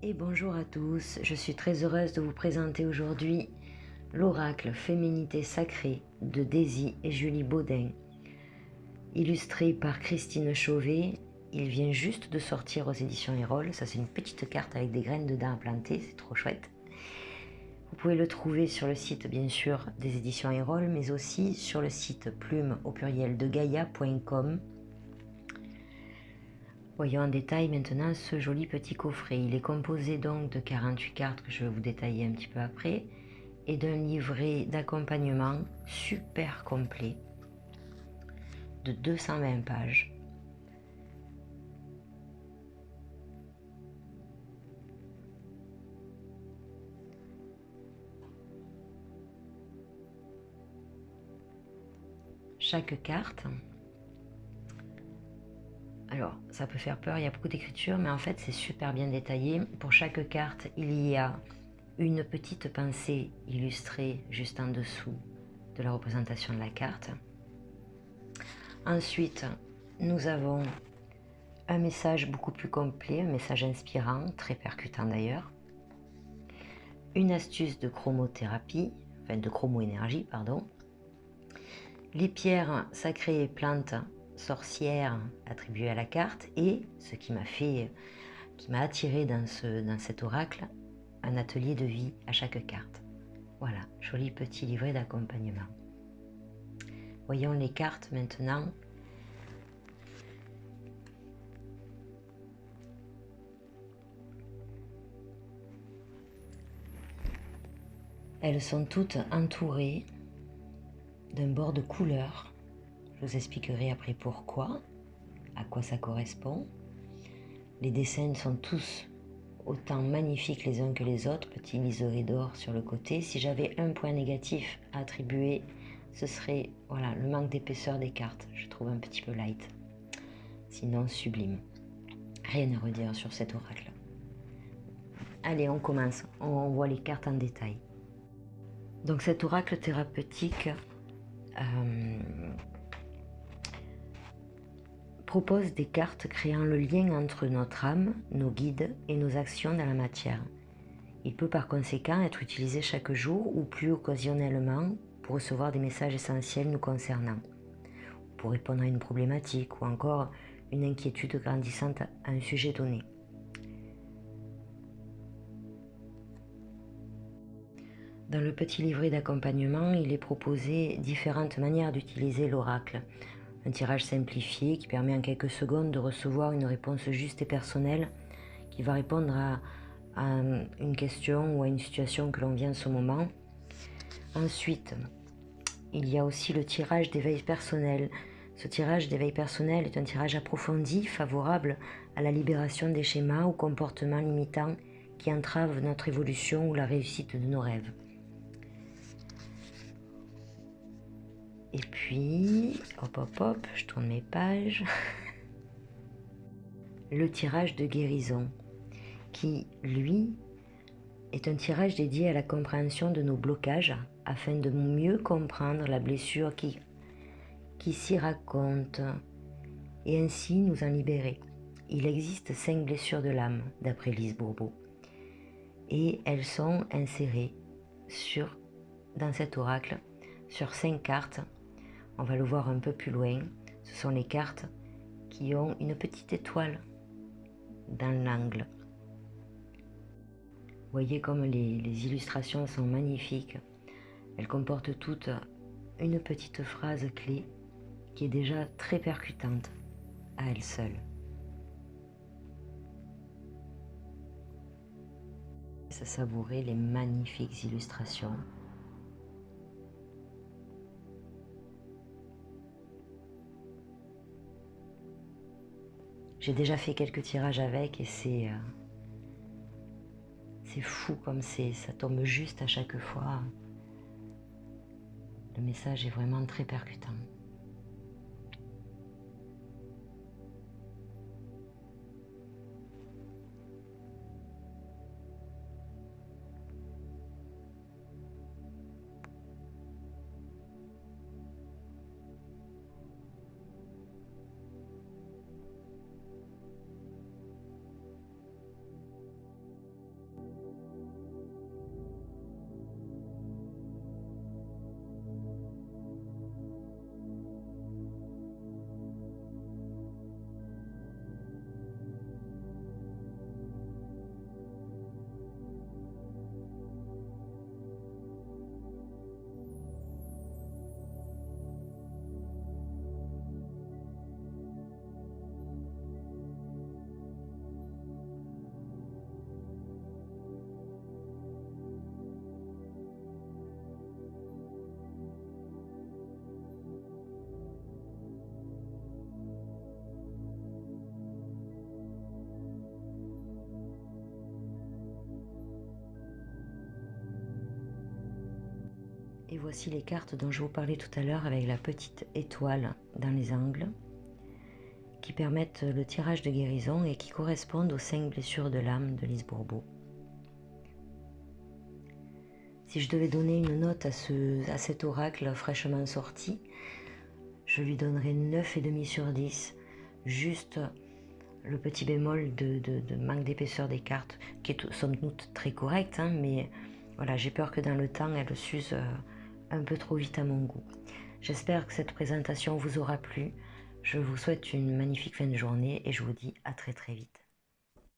Et bonjour à tous, je suis très heureuse de vous présenter aujourd'hui l'oracle Féminité sacrée de Daisy et Julie Baudin. Illustré par Christine Chauvet, il vient juste de sortir aux éditions Erol. Ça, c'est une petite carte avec des graines dedans à planter, c'est trop chouette. Vous pouvez le trouver sur le site bien sûr des éditions Erol, mais aussi sur le site plume au pluriel de gaia.com. Voyons en détail maintenant ce joli petit coffret. Il est composé donc de 48 cartes que je vais vous détailler un petit peu après et d'un livret d'accompagnement super complet de 220 pages. Chaque carte, alors ça peut faire peur, il y a beaucoup d'écriture, mais en fait c'est super bien détaillé. Pour chaque carte, il y a une petite pensée illustrée juste en dessous de la représentation de la carte. Ensuite, nous avons un message beaucoup plus complet, un message inspirant, très percutant d'ailleurs. Une astuce de chromothérapie, enfin de chromoénergie, pardon. Les pierres sacrées et plantes sorcières attribuées à la carte et ce qui m'a attiré dans cet oracle, un atelier de vie à chaque carte. Voilà, joli petit livret d'accompagnement. Voyons les cartes maintenant. Elles sont toutes entourées d'un bord de couleur. Je vous expliquerai après pourquoi, à quoi ça correspond. Les dessins sont tous autant magnifiques les uns que les autres, petit liseré d'or sur le côté. Si j'avais un point négatif à attribuer, ce serait voilà, le manque d'épaisseur des cartes. Je trouve un petit peu light. Sinon, sublime. Rien à redire sur cet oracle. Allez, on commence. On voit les cartes en détail. Donc cet oracle thérapeutique propose des cartes créant le lien entre notre âme, nos guides et nos actions dans la matière. Il peut par conséquent être utilisé chaque jour ou plus occasionnellement pour recevoir des messages essentiels nous concernant, pour répondre à une problématique ou encore une inquiétude grandissante à un sujet donné. Dans le petit livret d'accompagnement, il est proposé différentes manières d'utiliser l'oracle. Un tirage simplifié qui permet en quelques secondes de recevoir une réponse juste et personnelle qui va répondre à une question ou à une situation que l'on vit en ce moment. Ensuite, il y a aussi le tirage d'éveil personnel. Ce tirage d'éveil personnel est un tirage approfondi, favorable à la libération des schémas ou comportements limitants qui entravent notre évolution ou la réussite de nos rêves. Et puis, hop, je tourne mes pages. Le tirage de guérison, qui, lui, est un tirage dédié à la compréhension de nos blocages afin de mieux comprendre la blessure qui s'y raconte et ainsi nous en libérer. Il existe 5 blessures de l'âme, d'après Lise Bourbeau, et elles sont insérées dans cet oracle sur 5 cartes. On va le voir un peu plus loin. Ce sont les cartes qui ont une petite étoile dans l'angle. Vous voyez comme les illustrations sont magnifiques. Elles comportent toutes une petite phrase clé qui est déjà très percutante à elle seule. Ça savourer les magnifiques illustrations. J'ai déjà fait quelques tirages avec et c'est fou comme ça tombe juste à chaque fois. Le message est vraiment très percutant. Et voici les cartes dont je vous parlais tout à l'heure avec la petite étoile dans les angles qui permettent le tirage de guérison et qui correspondent aux 5 blessures de l'âme de Lise Bourbeau. Si je devais donner une note à cet oracle fraîchement sorti, je lui donnerais 9,5 sur 10, juste le petit bémol de manque d'épaisseur des cartes, qui est somme toute très correct, hein, mais voilà, j'ai peur que dans le temps, elle s'use un peu trop vite à mon goût. J'espère que cette présentation vous aura plu. Je vous souhaite une magnifique fin de journée et je vous dis à très très vite.